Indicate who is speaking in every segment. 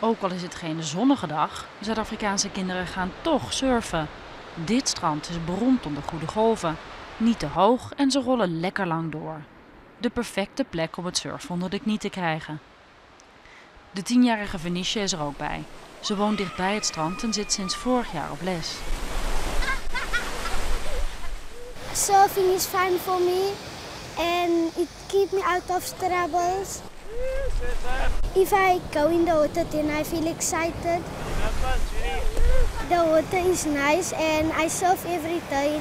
Speaker 1: Ook al is het geen zonnige dag, Zuid-Afrikaanse kinderen gaan toch surfen. Dit strand is beroemd om de goede golven. Niet te hoog en ze rollen lekker lang door. De perfecte plek om het surfen onder de knie te krijgen. De 10-jarige Venice is er ook bij. Ze woont dichtbij het strand en zit sinds vorig jaar op les.
Speaker 2: Surfing is fun for me and it keeps me out of troubles. If I go in the water, then I feel excited. The water is nice and I surf every day.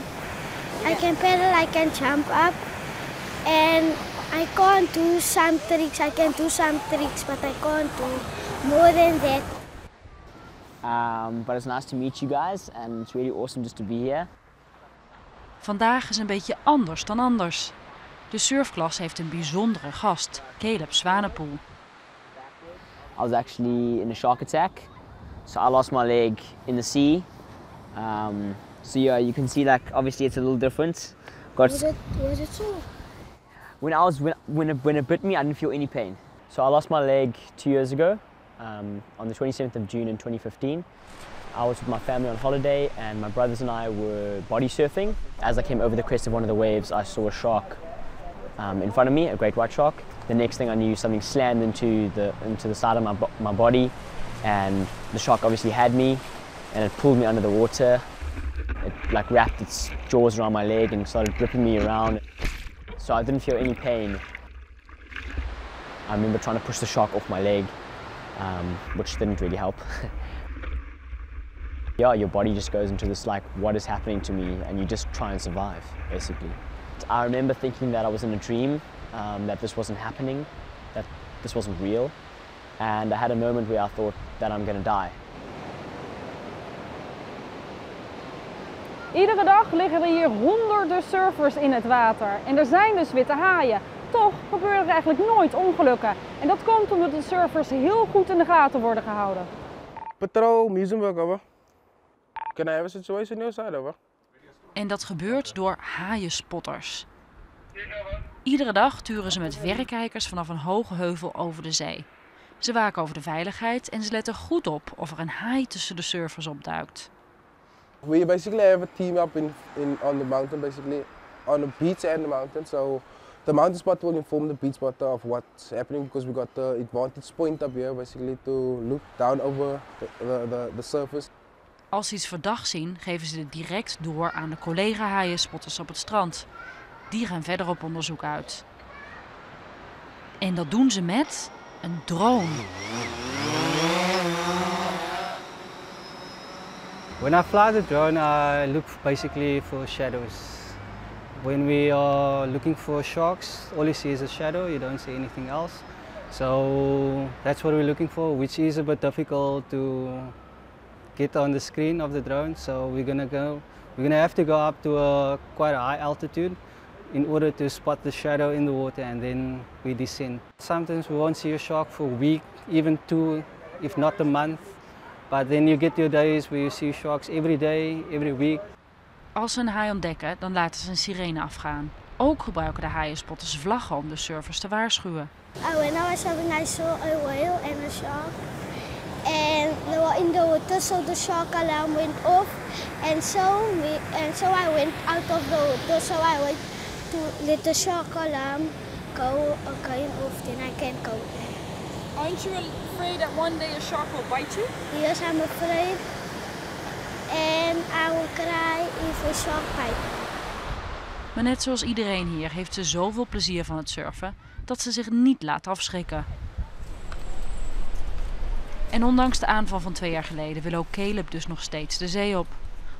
Speaker 2: I can paddle, I can jump up, and I can't do some tricks. I can do some tricks, but I can't do more than that.
Speaker 3: But it's nice to meet you guys and it's really awesome just to be here.
Speaker 1: Vandaag is een beetje anders dan anders. De surfklas heeft een bijzondere gast, Caleb Zwanepoel.
Speaker 3: I was actually in a shark attack, so I lost my leg in the sea. So yeah, you can see like obviously it's a little different.
Speaker 2: Was it so?
Speaker 3: When it bit me, I didn't feel any pain. So I lost my leg 2 years ago, on the 27th of June in 2015. I was with my family on holiday and my brothers and I were body surfing. As I came over the crest of one of the waves, I saw a shark in front of me, a great white shark. The next thing I knew, something slammed into the side of my body, and the shark obviously had me, and it pulled me under the water. It like wrapped its jaws around my leg and started gripping me around. So I didn't feel any pain. I remember trying to push the shark off my leg, which didn't really help. Yeah, your body just goes into this like, what is happening to me, and you just try and survive, basically. I remember thinking that I was in a dream, that this wasn't happening, that this wasn't real, and I had a moment where I thought that I'm gonna die.
Speaker 4: Iedere dag liggen er hier honderden surfers in het water. En er zijn dus witte haaien. Toch gebeuren er eigenlijk nooit ongelukken. En dat komt omdat de surfers heel goed in de gaten worden gehouden.
Speaker 5: Patrol, museum work over. Can I have a situation on your side over?
Speaker 1: En dat gebeurt door haaienspotters. Iedere dag turen ze met verrekijkers vanaf een hoge heuvel over de zee. Ze waken over de veiligheid en ze letten goed op of er een haai tussen de surfers opduikt.
Speaker 5: We basically have a team up on the mountain, basically on the beach and the mountain. So the mountain spot will inform the beach spot of what's happening because we got the advantage point up here, basically to look down over the surface.
Speaker 1: Als ze iets verdachts zien, geven ze dit direct door aan de collega-haaienspotters op het strand. Die gaan verder op onderzoek uit. En dat doen ze met een drone.
Speaker 6: When I fly the drone, I look basically for shadows. When we are looking for sharks, all you see is a shadow, you don't see anything else. So that's what we're looking for, which is a bit difficult to get on the screen of the drone. So we're gonna have to go up to quite a high altitude in order to spot the shadow in the water, and then we descend. Sometimes we won't see a shark for a week, even 2, if not a month. But then you get your days where you see sharks every day, every week.
Speaker 1: Als ze een haai ontdekken, dan laten ze een sirene afgaan. Ook gebruiken de haaienspotters vlaggen om de surfers te waarschuwen.
Speaker 2: When I was surfing, I saw a whale and a shark. And they were in the water, so the shark alarm went off. And so I went out of the water, so I went to let the shark alarm go again off, then I can go.
Speaker 4: Aren't you afraid that one day a shark will bite you?
Speaker 2: Yes, I'm afraid. And I will cry if a shark bites.
Speaker 1: Maar net zoals iedereen hier heeft ze zoveel plezier van het surfen dat ze zich niet laat afschrikken. En ondanks de aanval van 2 jaar geleden wil ook Caleb dus nog steeds de zee op.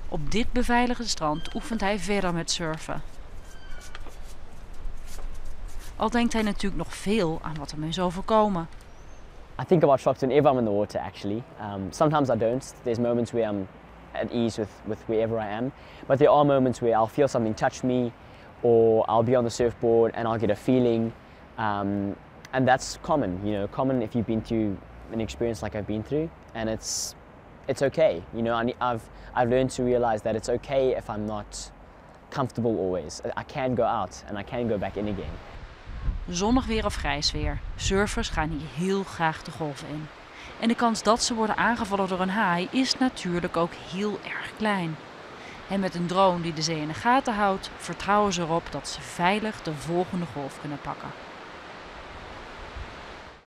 Speaker 1: Op dit beveiligde strand oefent hij verder met surfen. Al denkt hij natuurlijk nog veel aan wat hem is overkomen.
Speaker 3: I think about sharks whenever I'm in the water, actually. Sometimes I don't. There's moments where I'm at ease with wherever I am. But there are moments where I'll feel something touch me, or I'll be on the surfboard and I'll get a feeling. And that's common, you know, common if you've been through an experience like I've been through. And it's okay, you know. I've learned to realize that it's okay if I'm not comfortable always. I can go out and I can go back in again.
Speaker 1: Zonnig weer of grijs weer, surfers gaan hier heel graag de golven in. En de kans dat ze worden aangevallen door een haai is natuurlijk ook heel erg klein. En met een drone die de zee in de gaten houdt, vertrouwen ze erop dat ze veilig de volgende golf kunnen pakken.